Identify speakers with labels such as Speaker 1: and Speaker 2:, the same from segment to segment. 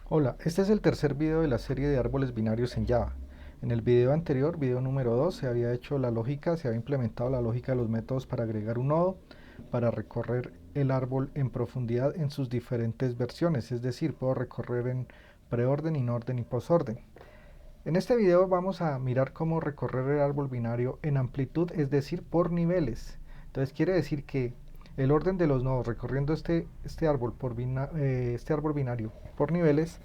Speaker 1: Hola, este es el tercer video de la serie de árboles binarios en Java. En el video anterior, video número 2, se había hecho la lógica, se había implementado la lógica de los métodos para agregar un nodo, para recorrer el árbol en profundidad en sus diferentes versiones, es decir, puedo recorrer en preorden, inorden y posorden. En este video vamos a mirar cómo recorrer el árbol binario en amplitud, es decir, por niveles. Entonces quiere decir que el orden de los nodos recorriendo este árbol binario por niveles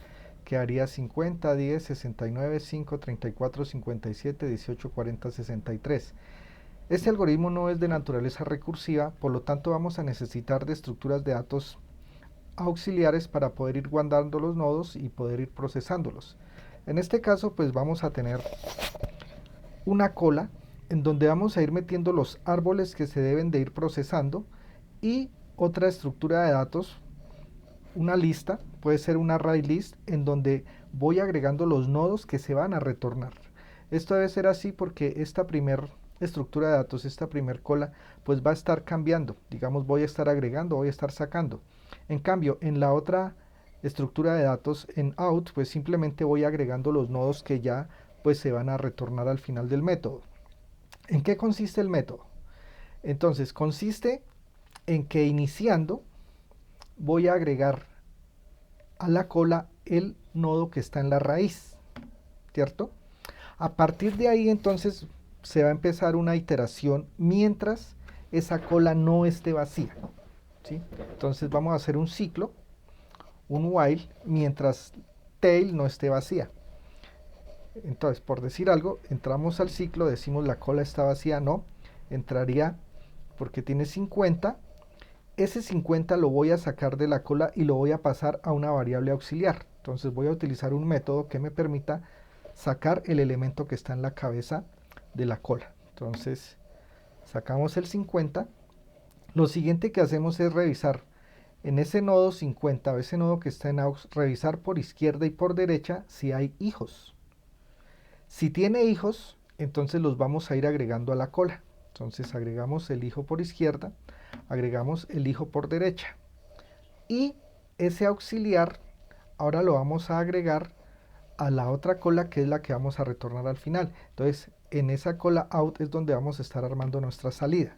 Speaker 1: quedaría 50, 10, 69, 5, 34, 57, 18, 40, 63. Este algoritmo no es de naturaleza recursiva, por lo tanto vamos a necesitar de estructuras de datos auxiliares para poder ir guardando los nodos y poder ir procesándolos. En este caso, pues vamos a tener una cola en donde vamos a ir metiendo los árboles que se deben de ir procesando y otra estructura de datos, una lista, puede ser un array list, en donde voy agregando los nodos que se van a retornar. Esto debe ser así porque esta primer estructura de datos, esta primer cola, pues va a estar cambiando. Digamos, voy a estar agregando, voy a estar sacando. En cambio, en la otra estructura de datos, en out, pues simplemente voy agregando los nodos que ya pues se van a retornar al final del método. ¿En qué consiste el método? Entonces, consiste en que iniciando voy a agregar a la cola el nodo que está en la raíz, ¿cierto? A partir de ahí entonces se va a empezar una iteración mientras esa cola no esté vacía, ¿sí? Entonces vamos a hacer un ciclo, un while, mientras tail no esté vacía. Entonces, por decir algo, entramos al ciclo, decimos la cola está vacía, no, entraría porque tiene 50. Ese 50 lo voy a sacar de la cola y lo voy a pasar a una variable auxiliar. Entonces voy a utilizar un método que me permita sacar el elemento que está en la cabeza de la cola. Entonces sacamos el 50. Lo siguiente que hacemos es revisar en ese nodo 50 o ese nodo que está en aux, revisar por izquierda y por derecha si hay hijos. Si tiene hijos, entonces los vamos a ir agregando a la cola. Entonces agregamos el hijo por izquierda, agregamos el hijo por derecha. Y ese auxiliar ahora lo vamos a agregar a la otra cola que es la que vamos a retornar al final. Entonces en esa cola out es donde vamos a estar armando nuestra salida.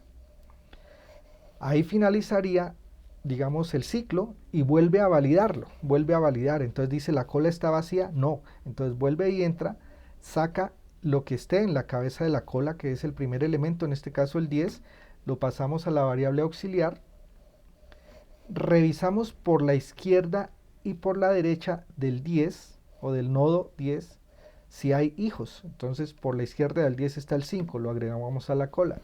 Speaker 1: Ahí finalizaría, digamos, el ciclo y vuelve a validarlo, vuelve a validar. Entonces dice la cola está vacía, no. Entonces vuelve y entra, saca lo que esté en la cabeza de la cola, que es el primer elemento, en este caso el 10, lo pasamos a la variable auxiliar, revisamos por la izquierda y por la derecha del 10 o del nodo 10 si hay hijos. Entonces por la izquierda del 10 está el 5, lo agregamos a la cola.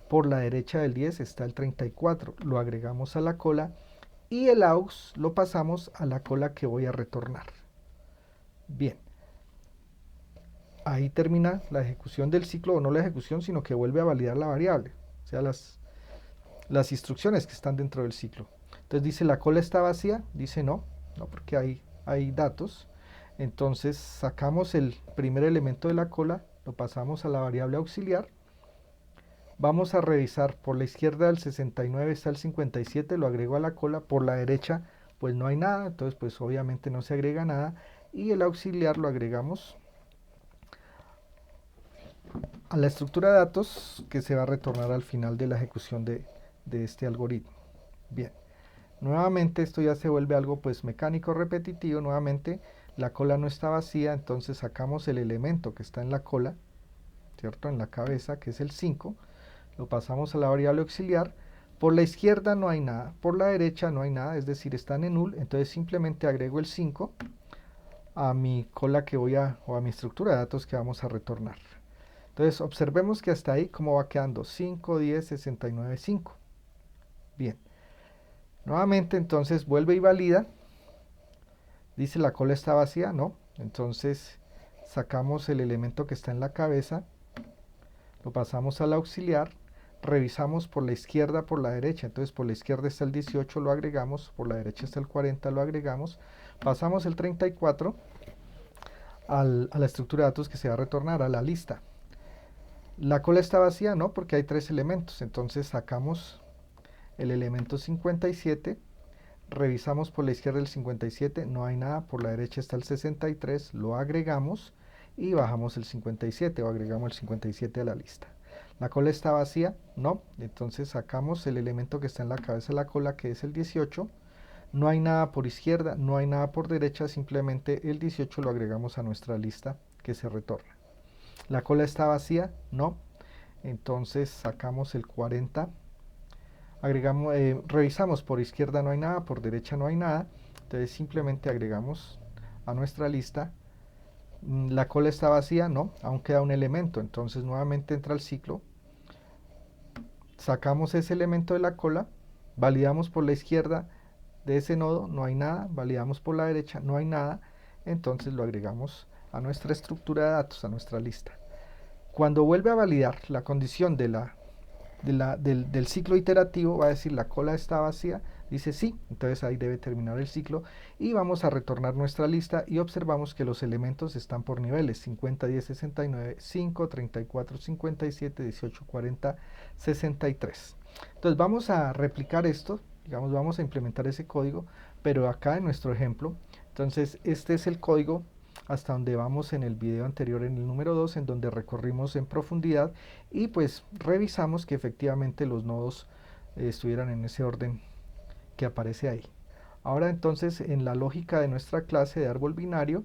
Speaker 1: Por la derecha del 10 está el 34, lo agregamos a la cola y el aux lo pasamos a la cola que voy a retornar. Bien, ahí termina la ejecución del ciclo, o no la ejecución, sino que vuelve a validar la variable, o sea, las instrucciones que están dentro del ciclo. Entonces dice la cola está vacía, dice no, no porque hay datos. Entonces sacamos el primer elemento de la cola, lo pasamos a la variable auxiliar. Vamos a revisar por la izquierda del 69 está el 57, lo agrego a la cola, por la derecha pues no hay nada, entonces pues obviamente no se agrega nada y el auxiliar lo agregamos a la estructura de datos que se va a retornar al final de la ejecución de este algoritmo. Bien, nuevamente esto ya se vuelve algo pues mecánico repetitivo, nuevamente la cola no está vacía, entonces sacamos el elemento que está en la cola, ¿cierto? En la cabeza, que es el 5, lo pasamos a la variable auxiliar. Por la izquierda no hay nada, por la derecha no hay nada, es decir, están en null, entonces simplemente agrego el 5 a mi cola que o a mi estructura de datos que vamos a retornar. Entonces observemos que hasta ahí cómo va quedando 5, 10, 69, 5. Bien, nuevamente entonces vuelve y valida, dice la cola está vacía, no, entonces sacamos el elemento que está en la cabeza, lo pasamos al auxiliar, revisamos por la izquierda, por la derecha, entonces por la izquierda está el 18, lo agregamos, por la derecha está el 40, lo agregamos, pasamos el 34 a la estructura de datos que se va a retornar, a la lista. La cola está vacía, no, porque hay 3 elementos, entonces sacamos el elemento 57, revisamos por la izquierda el 57, no hay nada, por la derecha está el 63, lo agregamos y bajamos el 57 o agregamos el 57 a la lista. ¿La cola está vacía? No, entonces sacamos el elemento que está en la cabeza de la cola, que es el 18. No hay nada por izquierda, no hay nada por derecha, simplemente el 18 lo agregamos a nuestra lista que se retorna. ¿La cola está vacía? No, entonces sacamos el 40. Agregamos, revisamos por izquierda no hay nada, por derecha no hay nada, entonces simplemente agregamos a nuestra lista. La cola está vacía, no, aún queda un elemento, entonces nuevamente entra el ciclo, sacamos ese elemento de la cola, validamos por la izquierda de ese nodo, no hay nada, validamos por la derecha, no hay nada, entonces lo agregamos a nuestra estructura de datos, a nuestra lista. Cuando vuelve a validar la condición del ciclo iterativo, va a decir la cola está vacía, dice sí, entonces ahí debe terminar el ciclo y vamos a retornar nuestra lista y observamos que los elementos están por niveles 50, 10, 69, 5, 34, 57, 18, 40, 63. Entonces vamos a replicar esto, digamos vamos a implementar ese código, pero acá en nuestro ejemplo, entonces este es el código hasta donde vamos en el video anterior, en el número 2, en donde recorrimos en profundidad y pues revisamos que efectivamente los nodos estuvieran en ese orden que aparece ahí. Ahora entonces en la lógica de nuestra clase de árbol binario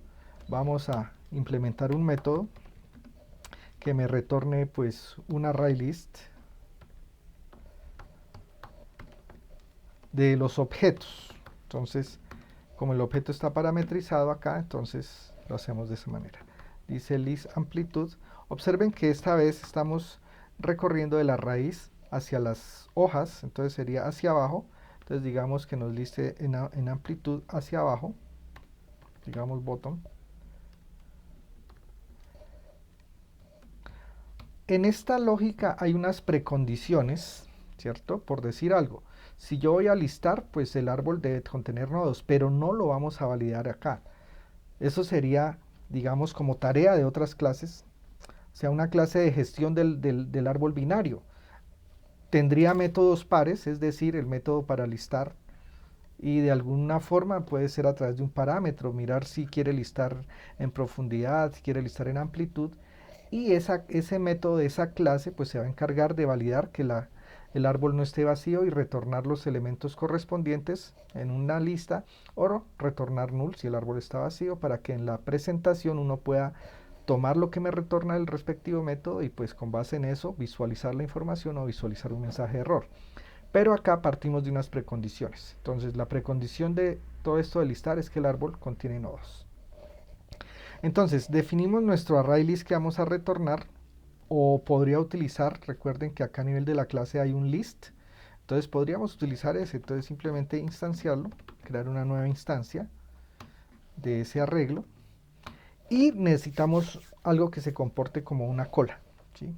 Speaker 1: vamos a implementar un método que me retorne pues un array list de los objetos. Entonces como el objeto está parametrizado acá, entonces lo hacemos de esa manera. Dice list amplitud. Observen que esta vez estamos recorriendo de la raíz hacia las hojas, entonces sería hacia abajo. Entonces digamos que nos liste en amplitud hacia abajo, digamos bottom. En esta lógica hay unas precondiciones, ¿cierto? Por decir algo. Si yo voy a listar, pues el árbol debe contener nodos, pero no lo vamos a validar acá. Eso sería, digamos, como tarea de otras clases, o sea, una clase de gestión del árbol binario. Tendría métodos pares, es decir, el método para listar, y de alguna forma puede ser a través de un parámetro, mirar si quiere listar en profundidad, si quiere listar en amplitud, y ese método de esa clase pues se va a encargar de validar que el árbol no esté vacío y retornar los elementos correspondientes en una lista o retornar null si el árbol está vacío, para que en la presentación uno pueda tomar lo que me retorna el respectivo método y pues con base en eso visualizar la información o visualizar un mensaje de error. Pero acá partimos de unas precondiciones. Entonces la precondición de todo esto de listar es que el árbol contiene nodos. Entonces definimos nuestro array list que vamos a retornar, o podría utilizar, recuerden que acá a nivel de la clase hay un list, entonces podríamos utilizar ese, entonces simplemente instanciarlo, crear una nueva instancia de ese arreglo y necesitamos algo que se comporte como una cola, ¿sí?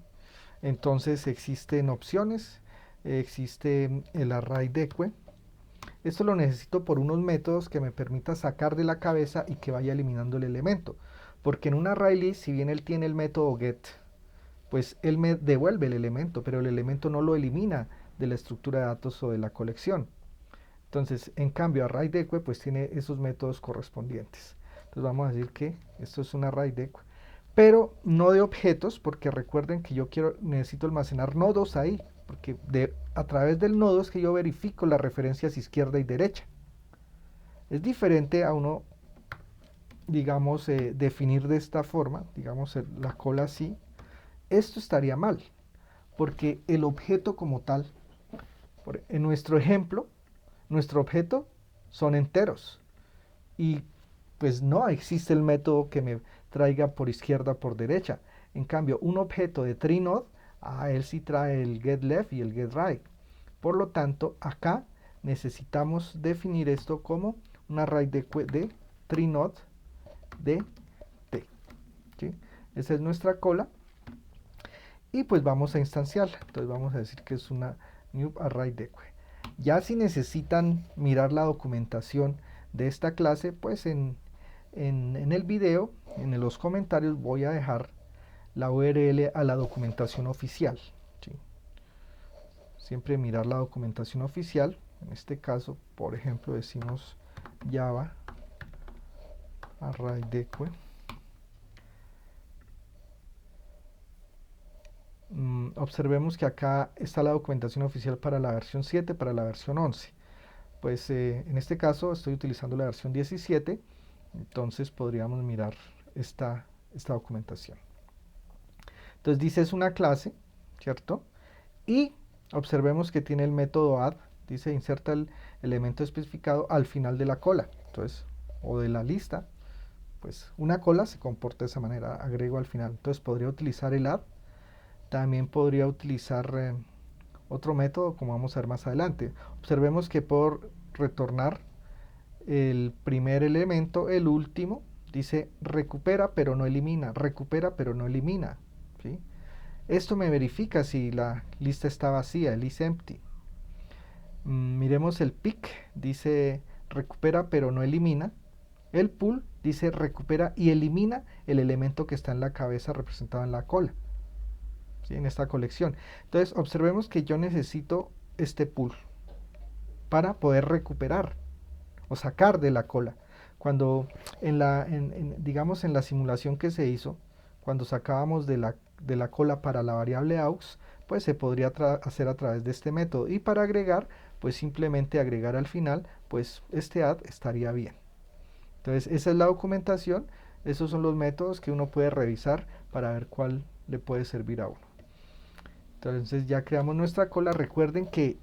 Speaker 1: Entonces existen opciones, existe el array deque. Esto lo necesito por unos métodos que me permita sacar de la cabeza y que vaya eliminando el elemento, porque en un array list, si bien él tiene el método get, pues él me devuelve el elemento, pero el elemento no lo elimina de la estructura de datos o de la colección. Entonces, en cambio, array deque pues tiene esos métodos correspondientes. Entonces vamos a decir que esto es un array deque, pero no de objetos, porque recuerden que yo necesito almacenar nodos ahí, porque a través del nodo es que yo verifico las referencias izquierda y derecha. Es diferente a uno, digamos, definir de esta forma, digamos, la cola así. Esto estaría mal, porque el objeto como tal, en nuestro ejemplo, nuestro objeto son enteros y pues no existe el método que me traiga por izquierda o por derecha. En cambio, un objeto de tree-node, él sí trae el getLeft y el getRight. Por lo tanto, acá necesitamos definir esto como un array de tree-node de t, ¿sí? Esa es nuestra cola. Y pues vamos a instanciarla. Entonces vamos a decir que es una new array deque. Ya si necesitan mirar la documentación de esta clase, pues en el video, en los comentarios, voy a dejar la URL a la documentación oficial, ¿sí? Siempre mirar la documentación oficial En este caso, por ejemplo, decimos Java array_deque. Observemos que acá está la documentación oficial para la versión 7, para la versión 11. Pues en este caso estoy utilizando la versión 17, entonces podríamos mirar esta documentación. Entonces dice es una clase, ¿cierto? Y observemos que tiene el método add, dice inserta el elemento especificado al final de la cola, entonces, o de la lista, pues una cola se comporta de esa manera, agrego al final. Entonces podría utilizar el add, también podría utilizar otro método como vamos a ver más adelante. Observemos que por retornar el primer elemento, el último, dice recupera pero no elimina, recupera pero no elimina, ¿sí? Esto me verifica si la lista está vacía, el isEmpty. Miremos el pick, dice recupera pero no elimina. El pull dice recupera y elimina el elemento que está en la cabeza representado en la cola, ¿sí? En esta colección. Entonces observemos que yo necesito este pull para poder recuperar o sacar de la cola. Cuando digamos en la simulación que se hizo, cuando sacábamos de la cola para la variable aux, pues se podría hacer a través de este método. Y para agregar, pues simplemente agregar al final, pues este add estaría bien. Entonces esa es la documentación, esos son los métodos que uno puede revisar para ver cuál le puede servir a uno. Entonces ya creamos nuestra cola. Recuerden que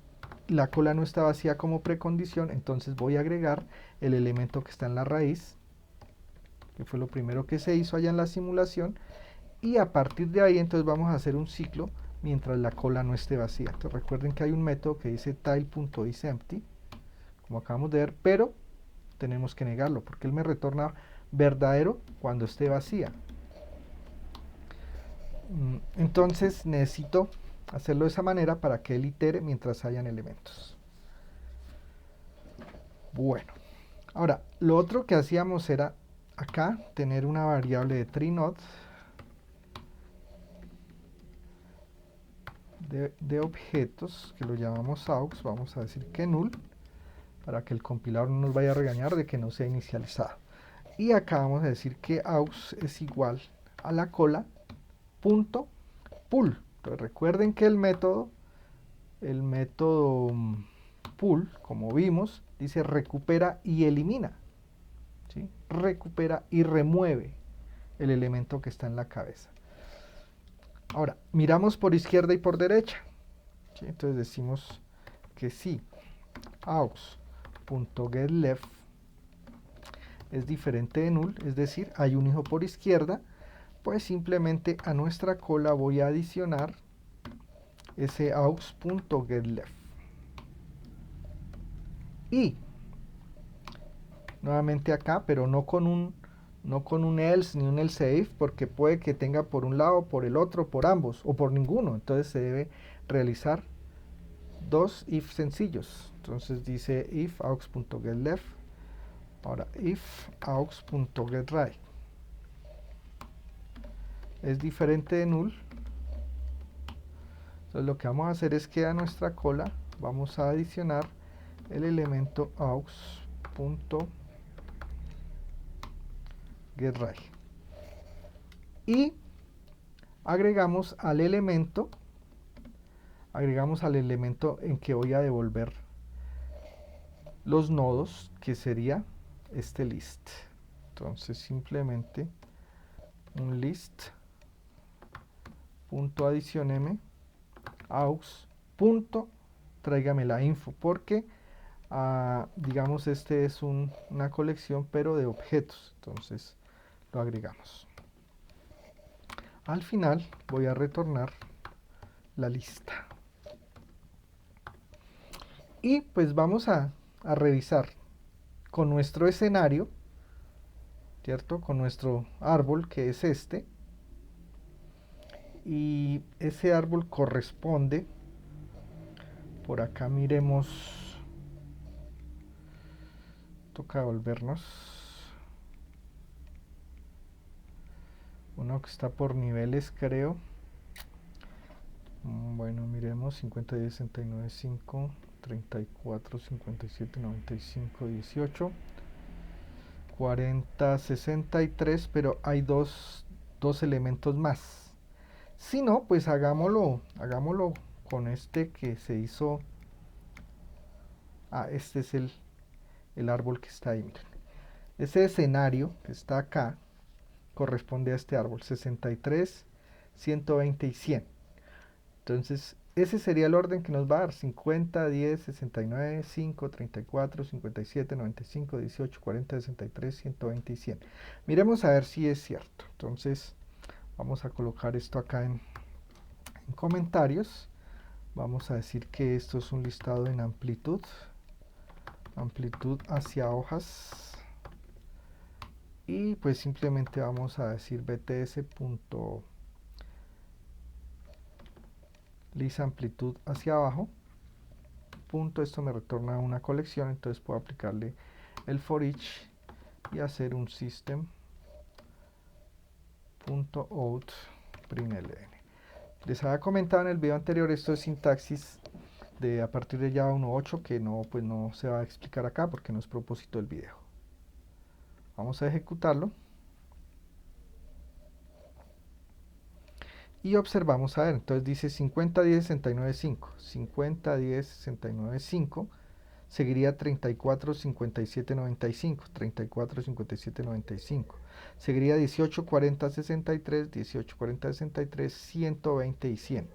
Speaker 1: la cola no está vacía como precondición, entonces voy a agregar el elemento que está en la raíz, que fue lo primero que se hizo allá en la simulación, y a partir de ahí entonces vamos a hacer un ciclo mientras la cola no esté vacía. Entonces recuerden que hay un método que dice tile.isEmpty, como acabamos de ver, pero tenemos que negarlo porque él me retorna verdadero cuando esté vacía. Entonces necesito hacerlo de esa manera para que él itere mientras hayan elementos. Bueno, ahora lo otro que hacíamos era acá tener una variable de tree_node de objetos que lo llamamos aux. Vamos a decir que null para que el compilador no nos vaya a regañar de que no sea inicializado. Y acá vamos a decir que aux es igual a la cola punto pull. Entonces recuerden que el método pull, como vimos, dice recupera y elimina, ¿sí? Recupera y remueve el elemento que está en la cabeza. Ahora, miramos por izquierda y por derecha, ¿sí? Entonces decimos que si aux.getLeft es diferente de null, es decir, hay un hijo por izquierda, pues simplemente a nuestra cola voy a adicionar ese aux.getLeft. Y nuevamente acá, pero no con un else ni un elseif, porque puede que tenga por un lado, por el otro, por ambos o por ninguno. Entonces se debe realizar dos if sencillos. Entonces dice if aux.getLeft, ahora if aux.getRight es diferente de null. Entonces lo que vamos a hacer es que a nuestra cola vamos a adicionar el elemento aux.getRight y agregamos al elemento en que voy a devolver los nodos, que sería este list. Entonces simplemente un list punto adicioneme aux punto tráigame la info, porque digamos este es una colección pero de objetos, entonces lo agregamos. Al final voy a retornar la lista y pues vamos a revisar con nuestro escenario, ¿cierto? Con nuestro árbol, que es este, y ese árbol corresponde, por acá miremos, toca volvernos, uno que está por niveles, creo. Bueno, miremos 50, 10, 69, 5, 34, 57, 95, 18, 40, 63, pero hay dos elementos más. Si no, pues hagámoslo con este que se hizo. Este es el árbol que está ahí, miren. Ese escenario que está acá corresponde a este árbol, 63, 120 y 100. Entonces, ese sería el orden que nos va a dar: 50, 10, 69, 5, 34, 57, 95, 18, 40, 63, 120 y 100. Miremos a ver si es cierto. Entonces, vamos a colocar esto acá en comentarios. Vamos a decir que esto es un listado en amplitud hacia hojas, y pues simplemente vamos a decir bts.list amplitud hacia abajo punto. Esto me retorna una colección, entonces puedo aplicarle el for each y hacer un system.out.println. Les había comentado en el video anterior, esto es sintaxis de a partir de Java 1.8, que no se va a explicar acá porque no es propósito del video. Vamos a ejecutarlo y observamos, a ver, entonces dice 50, 10, 69, 5, 50, 10, 69, 5, seguiría 34, 57, 95, 34, 57, 95, seguiría 18, 40, 63, 18, 40, 63, 120 y 100,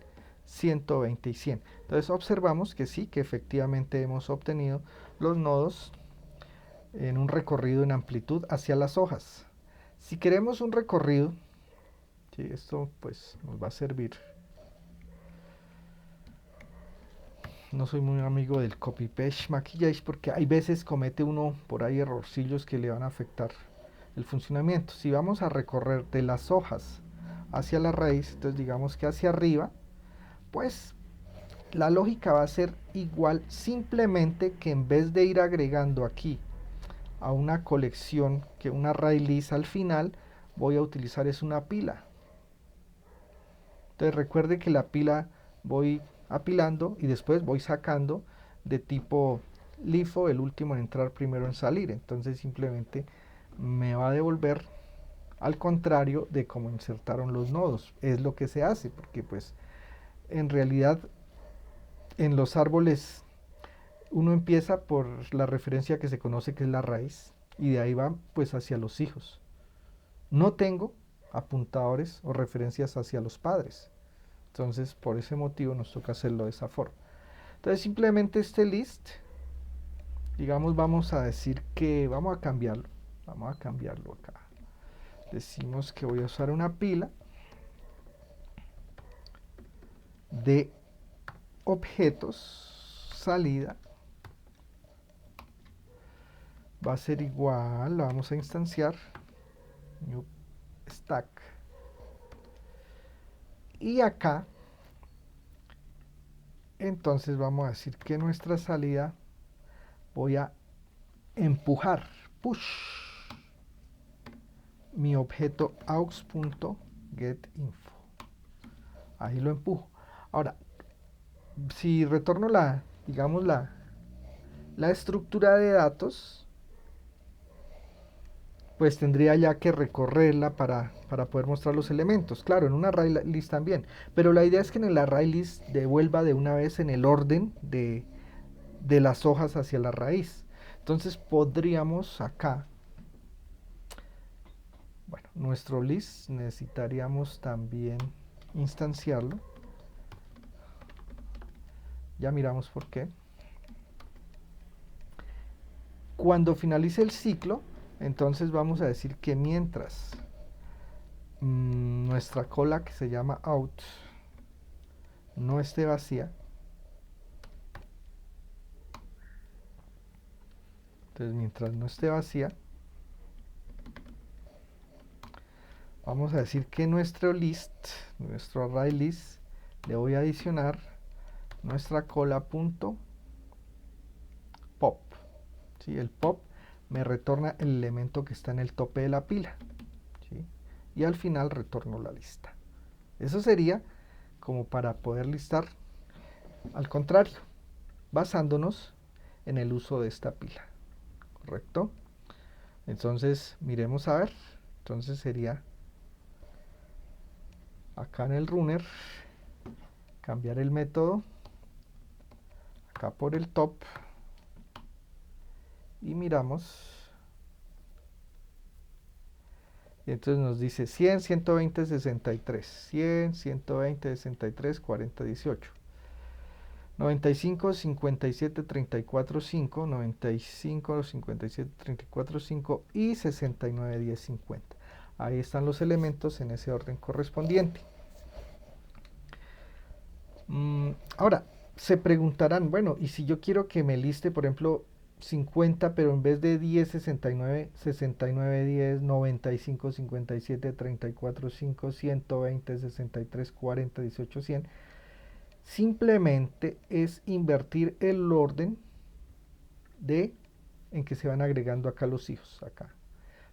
Speaker 1: 120 y 100. Entonces observamos que sí, que efectivamente hemos obtenido los nodos en un recorrido en amplitud hacia las hojas. Si queremos un recorrido, ¿sí? Esto pues nos va a servir. No soy muy amigo del copy paste maquillage porque hay veces comete uno por ahí errorcillos que le van a afectar el funcionamiento. Si vamos a recorrer de las hojas hacia la raíz, entonces digamos que hacia arriba, pues la lógica va a ser igual, simplemente que en vez de ir agregando aquí a una colección que una array list al final, voy a utilizar es una pila. Entonces recuerde que la pila voy apilando y después voy sacando de tipo LIFO, el último en entrar, primero en salir. Entonces simplemente me va a devolver al contrario de cómo insertaron los nodos. Es lo que se hace, porque pues en realidad en los árboles uno empieza por la referencia que se conoce, que es la raíz, y de ahí va pues hacia los hijos. No tengo apuntadores o referencias hacia los padres. Entonces, por ese motivo nos toca hacerlo de esa forma. Entonces, simplemente este list, digamos, vamos a decir que vamos a cambiarlo. Vamos a cambiarlo acá. Decimos que voy a usar una pila de objetos salida. Va a ser igual, la vamos a instanciar. New stack. Y acá, entonces vamos a decir que nuestra salida voy a empujar, push, mi objeto aux.getInfo. Ahí lo empujo. Ahora, si retorno digamos la estructura de datos, pues tendría ya que recorrerla para poder mostrar los elementos. Claro, en un array list también. Pero la idea es que en el array list devuelva de una vez en el orden de las hojas hacia la raíz. Entonces podríamos acá, bueno, nuestro list necesitaríamos también instanciarlo. Ya miramos por qué. Cuando finalice el ciclo, entonces vamos a decir que mientras nuestra cola, que se llama out, no esté vacía, entonces mientras no esté vacía, vamos a decir que nuestro array list, le voy a adicionar nuestra cola.pop. ¿Sí? El pop me retorna el elemento que está en el tope de la pila. ¿Sí? Y al final retorno la lista. Eso sería como para poder listar al contrario. basándonos en el uso de esta pila, ¿correcto? Entonces, miremos a ver. Entonces sería acá en el runner, cambiar el método, acá por el top, y miramos. Y entonces nos dice 100, 120, 63, 100, 120, 63, 40, 18. 95, 57, 34, 5, 95, 57, 34, 5 y 69, 10, 50. Ahí están los elementos en ese orden correspondiente. Ahora, se preguntarán, bueno, y si yo quiero que me liste, por ejemplo, 50, pero en vez de 10, 69, 69, 10, 95, 57, 34, 5, 120, 63, 40, 18, 100, simplemente es invertir el orden en que se van agregando acá los hijos, acá.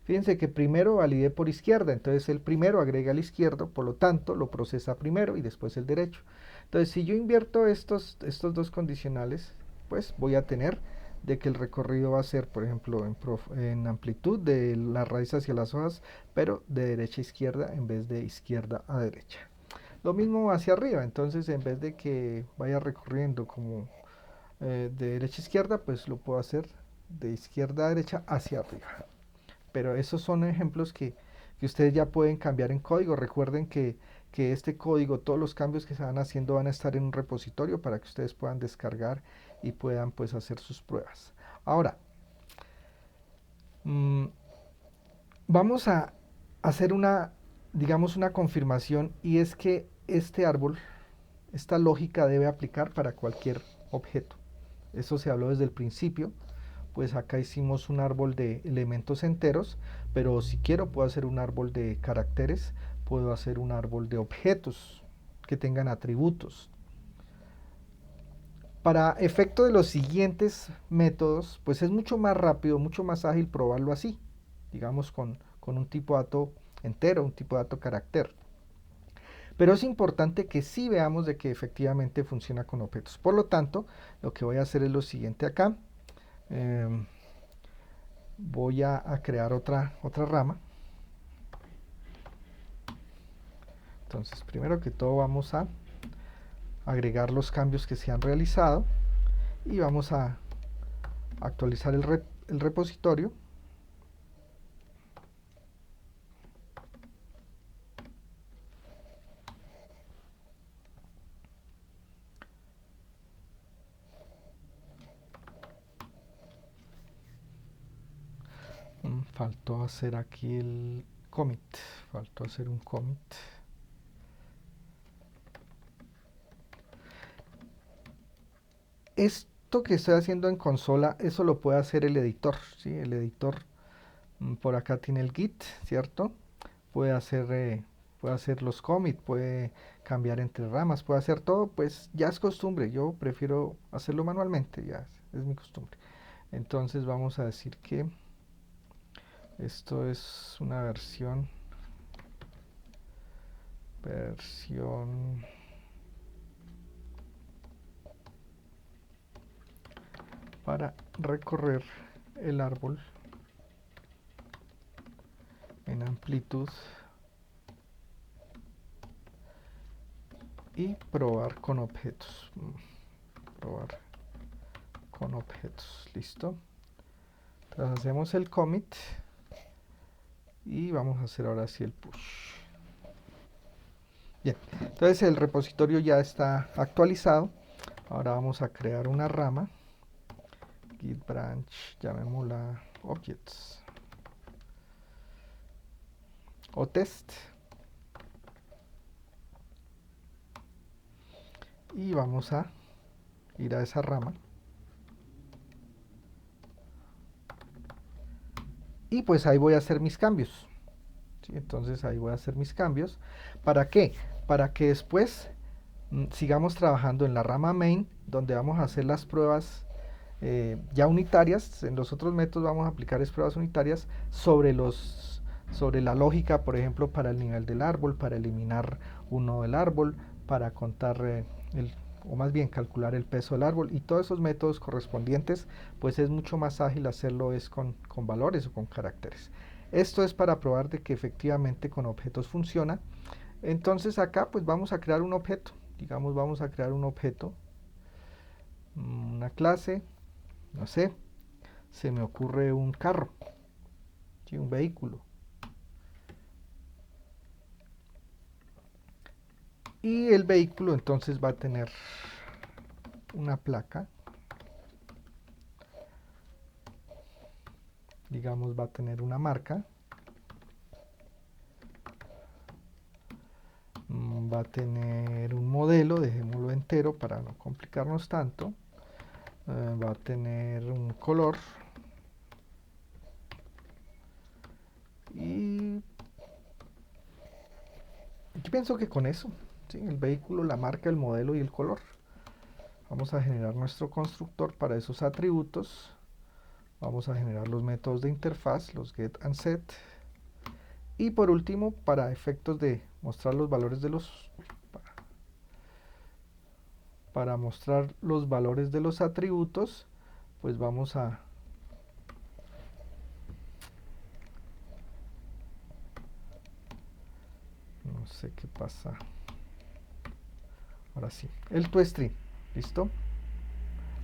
Speaker 1: Fíjense que primero validé por izquierda, entonces el primero agrega al izquierdo, por lo tanto lo procesa primero y después el derecho. Entonces si yo invierto estos dos condicionales, pues voy a tener de que el recorrido va a ser, por ejemplo, en amplitud de la raíz hacia las hojas, pero de derecha a izquierda en vez de izquierda a derecha. Lo mismo hacia arriba, entonces en vez de que vaya recorriendo como de derecha a izquierda, pues lo puedo hacer de izquierda a derecha hacia arriba. Pero esos son ejemplos que ustedes ya pueden cambiar en código. Recuerden que este código, todos los cambios que se van haciendo van a estar en un repositorio para que ustedes puedan descargar y puedan pues hacer sus pruebas. Ahora, vamos a hacer digamos una confirmación, y es que este árbol, esta lógica debe aplicar para cualquier objeto. Eso se habló desde el principio. Pues acá hicimos un árbol de elementos enteros, pero si quiero puedo hacer un árbol de caracteres, puedo hacer un árbol de objetos que tengan atributos. Para efecto de los siguientes métodos, pues es mucho más rápido, mucho más ágil probarlo así, digamos con un tipo de dato entero, un tipo de dato carácter. Pero es importante que sí veamos de que efectivamente funciona con objetos. Por lo tanto, lo que voy a hacer es lo siguiente acá. Voy a crear otra rama. Entonces, primero que todo vamos a agregar los cambios que se han realizado y vamos a actualizar el repositorio. Faltó hacer aquí el commit, faltó hacer un commit. Esto que estoy haciendo en consola, eso lo puede hacer el editor, ¿sí? El editor por acá tiene el git, ¿cierto? Puede hacer los commits, puede cambiar entre ramas, puede hacer todo, pues ya es costumbre. Yo prefiero hacerlo manualmente, ya es mi costumbre. Entonces vamos a decir que esto es una versión para recorrer el árbol en amplitud y probar con objetos. Listo. Entonces hacemos el commit y vamos a hacer ahora sí el push. Bien, entonces el repositorio ya está actualizado. Ahora vamos a crear una rama, git branch, llamémosla objects o test, y vamos a ir a esa rama y pues ahí voy a hacer mis cambios. ¿Sí? Entonces ahí voy a hacer mis cambios. ¿Para qué? Para que después sigamos trabajando en la rama main, donde vamos a hacer las pruebas ya unitarias. En los otros métodos vamos a aplicar pruebas unitarias sobre la lógica, por ejemplo, para el nivel del árbol, para eliminar un nodo del árbol, para contar o más bien calcular el peso del árbol, y todos esos métodos correspondientes, pues es mucho más ágil hacerlo es con valores o con caracteres. Esto es para probar de que efectivamente con objetos funciona. Entonces acá pues vamos a crear un objeto, digamos vamos a crear un objeto, una clase, no sé, se me ocurre un carro, ¿sí? Un vehículo. Y el vehículo entonces va a tener una placa, digamos va a tener una marca, va a tener un modelo, dejémoslo entero para no complicarnos tanto, va a tener un color y yo pienso que con eso, ¿sí? El vehículo, la marca, el modelo y el color. Vamos a generar nuestro constructor para esos atributos. Vamos a generar los métodos de interfaz, los get and set. Y por último, para efectos de mostrar los valores de para mostrar los valores de los atributos, pues vamos a no sé qué pasa. Ahora sí, el toString, ¿listo?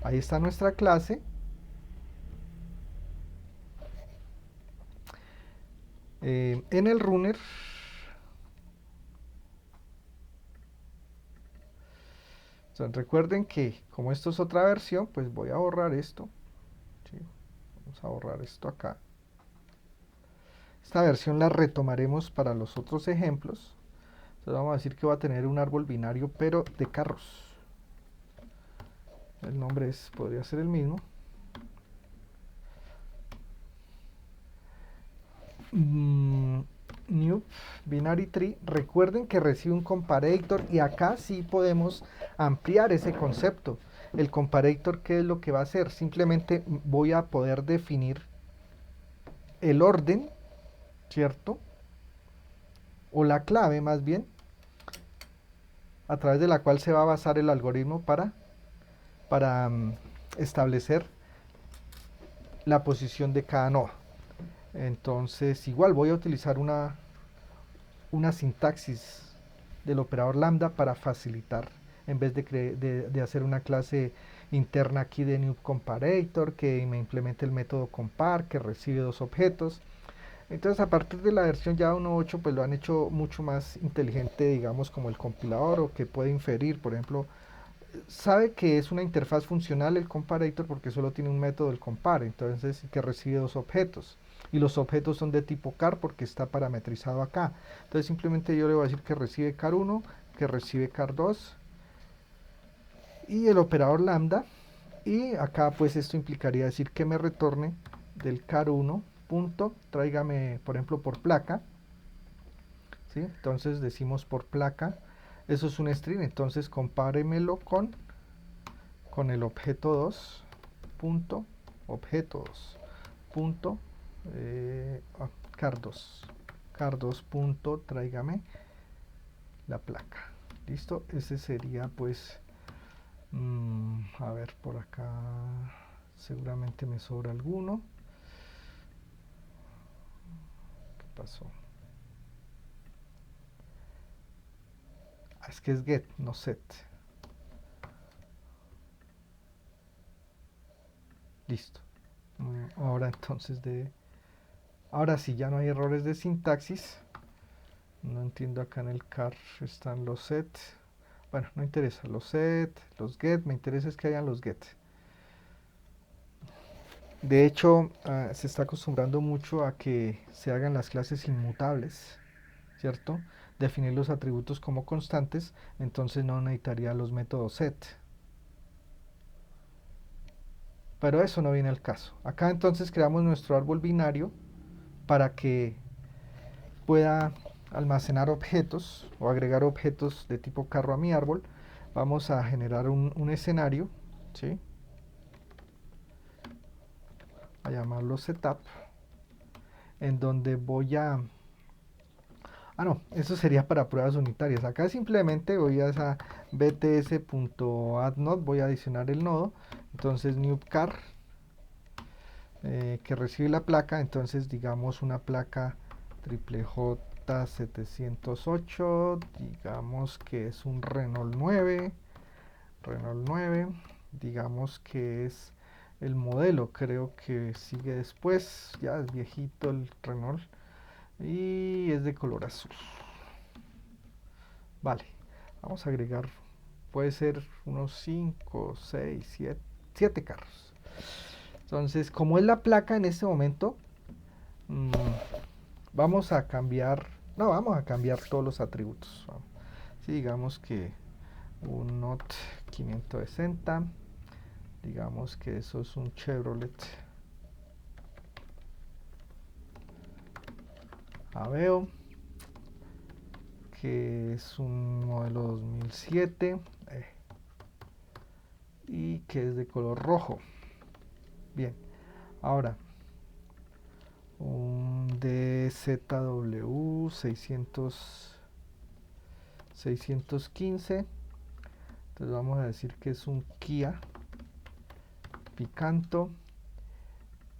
Speaker 1: Ahí está nuestra clase. En el runner recuerden que como esto es otra versión, pues voy a borrar esto, ¿sí? Vamos a borrar esto acá. Esta versión la retomaremos para los otros ejemplos. Entonces vamos a decir que va a tener un árbol binario pero de carros. El nombre podría ser el mismo. New Binary Tree. Recuerden que recibe un comparator y acá sí podemos ampliar ese concepto. El comparator, ¿qué es lo que va a hacer? Simplemente voy a poder definir el orden, ¿cierto? O la clave más bien, a través de la cual se va a basar el algoritmo para establecer la posición de cada nodo. Entonces igual voy a utilizar una sintaxis del operador lambda para facilitar, en vez de hacer una clase interna aquí de new comparator que me implemente el método compare que recibe dos objetos. Entonces a partir de la versión ya 1.8 pues lo han hecho mucho más inteligente, digamos, como el compilador, o que puede inferir, por ejemplo, sabe que es una interfaz funcional el comparator porque solo tiene un método el compare, entonces que recibe dos objetos, y los objetos son de tipo char porque está parametrizado acá. Entonces simplemente yo le voy a decir que recibe char1, que recibe char2 y el operador lambda, y acá pues esto implicaría decir que me retorne del char1 punto, tráigame por ejemplo por placa, ¿sí? Entonces decimos por placa, eso es un string, entonces compáremelo con el objeto 2 punto objeto 2 punto car2 punto tráigame la placa. Listo, ese sería pues a ver, por acá seguramente me sobra alguno. ¿Qué pasó? Es que es get, no set. Listo. Ahora entonces ahora sí, ya no hay errores de sintaxis. No entiendo, acá en el car están los set. Bueno, no interesa los set, los get, me interesa es que hayan los get. De hecho, se está acostumbrando mucho a que se hagan las clases inmutables, ¿cierto? Definir los atributos como constantes, entonces no necesitaría los métodos set. Pero eso no viene al caso. Acá entonces creamos nuestro árbol binario para que pueda almacenar objetos o agregar objetos de tipo carro a mi árbol. Vamos a generar un escenario, ¿sí? A llamarlo setup, en donde voy a Ah, no, eso sería para pruebas unitarias. Acá simplemente voy a esa bts.addNode, voy a adicionar el nodo. Entonces new car que recibe la placa, entonces digamos una placa triple J708, digamos que es un Renault 9, digamos que es el modelo, creo que sigue después, ya es viejito el Renault y es de color azul. Vale, vamos a agregar, puede ser unos 5, 6, 7 carros. Entonces, como es la placa en este momento, mmm, vamos a cambiar, no, vamos a cambiar todos los atributos. Si digamos que un NOT 560, digamos que eso es un Chevrolet Aveo, que es un modelo 2007 y que es de color rojo. Bien, ahora un DZW 615, entonces vamos a decir que es un Kia Picanto,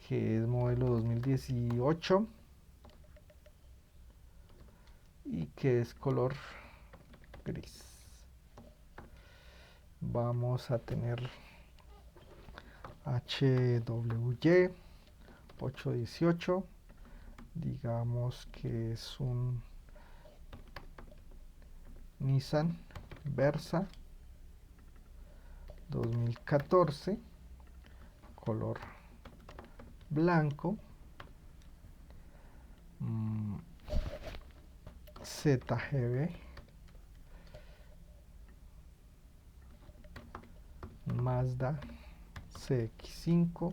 Speaker 1: que es modelo 2018 y que es color gris. Vamos a tener HWY 818, digamos que es un Nissan Versa 2014, color blanco. ZGB Mazda CX5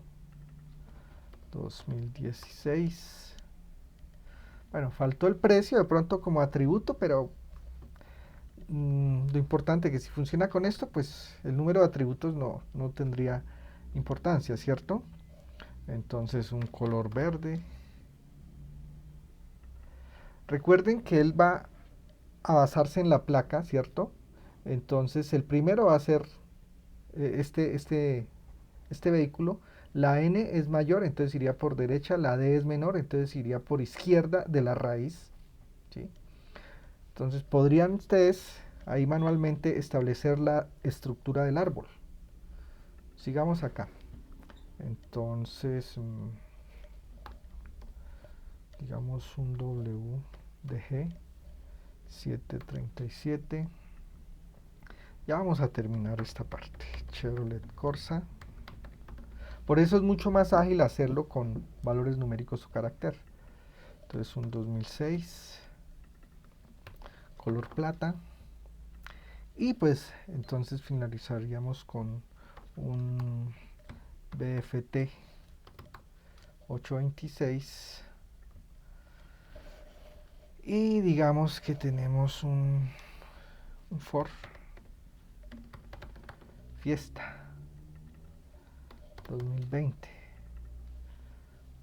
Speaker 1: 2016. Bueno, faltó el precio de pronto como atributo, pero lo importante es que si funciona con esto, pues el número de atributos no tendría importancia, ¿cierto? Entonces un color verde. Recuerden que él va a basarse en la placa, ¿cierto? Entonces el primero va a ser este vehículo. La N es mayor, entonces iría por derecha, la D es menor, entonces iría por izquierda de la raíz, ¿sí? Entonces podrían ustedes ahí manualmente establecer la estructura del árbol. Sigamos acá. Entonces, digamos un WDG 737. Ya vamos a terminar esta parte. Chevrolet Corsa. Por eso es mucho más ágil hacerlo con valores numéricos o carácter. Entonces un 2006, color plata. Y pues entonces finalizaríamos con un BFT 826. Y digamos que tenemos un Ford Fiesta 2020.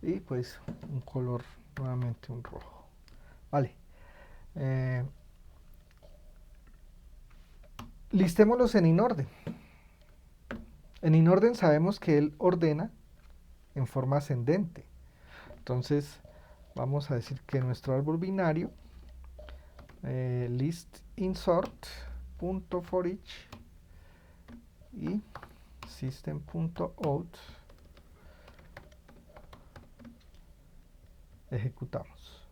Speaker 1: Y pues un color, nuevamente un rojo. Vale. Listémoslos en inorden. En inorden sabemos que él ordena en forma ascendente. Entonces vamos a decir que nuestro árbol binario list insert.forEach y system.out ejecutamos.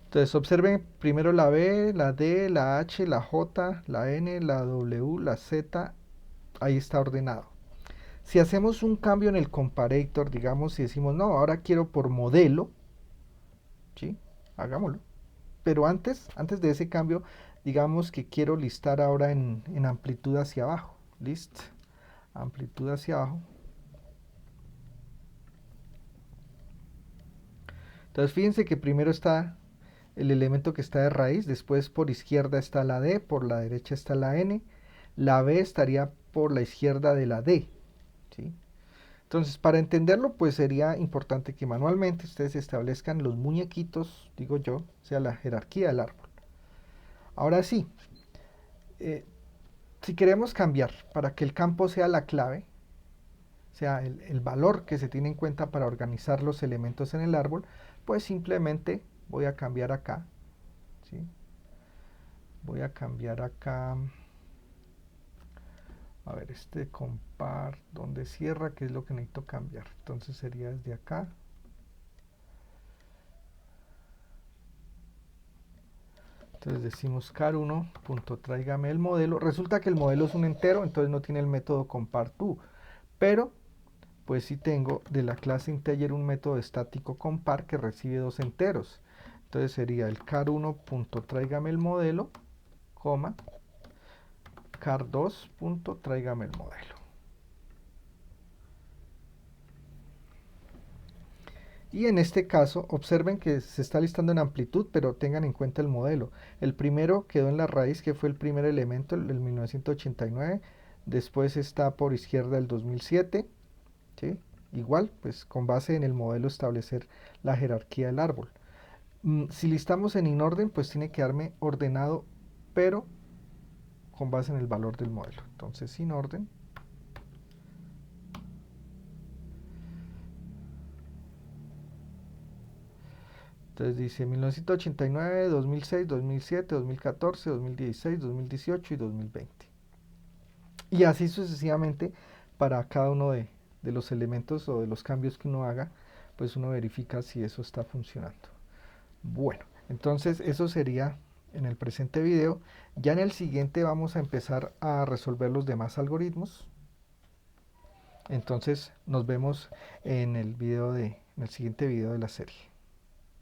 Speaker 1: Entonces observen primero la B, la D, la H, la J, la N, la W, la Z, ahí está ordenado. Si hacemos un cambio en el comparator, digamos, si decimos, no, ahora quiero por modelo, ¿sí? Hagámoslo. Pero antes de ese cambio, digamos que quiero listar ahora en amplitud hacia abajo. List, amplitud hacia abajo. Entonces fíjense que primero está el elemento que está de raíz, después por izquierda está la D, por la derecha está la N, la B estaría por la izquierda de la D, ¿sí? Entonces, para entenderlo, pues sería importante que manualmente ustedes establezcan los muñequitos, digo yo, o sea, la jerarquía del árbol. Ahora sí, eh, si queremos cambiar para que el campo sea la clave, sea el valor que se tiene en cuenta para organizar los elementos en el árbol, pues simplemente voy a cambiar acá, ¿sí? Voy a cambiar acá, a ver, este compar, donde cierra, que es lo que necesito cambiar. Entonces sería desde acá. Entonces decimos car1, tráigame el modelo. Resulta que el modelo es un entero, entonces no tiene el método compar_to, pero pues sí tengo de la clase integer un método estático compar que recibe dos enteros. Entonces sería el car1, tráigame el modelo, coma, car2, tráigame el modelo. Y en este caso, observen que se está listando en amplitud, pero tengan en cuenta el modelo. El primero quedó en la raíz, que fue el primer elemento, el 1989. Después está por izquierda el 2007. ¿Sí? Igual, pues con base en el modelo establecer la jerarquía del árbol. Si listamos en inorden, pues tiene que darme ordenado, pero con base en el valor del modelo. Entonces, sin orden. Entonces dice 1989, 2006, 2007, 2014, 2016, 2018 y 2020. Y así sucesivamente para cada uno de los elementos o de los cambios que uno haga, pues uno verifica si eso está funcionando. Bueno, entonces eso sería en el presente video. Ya en el siguiente vamos a empezar a resolver los demás algoritmos. Entonces nos vemos en el siguiente video de la serie.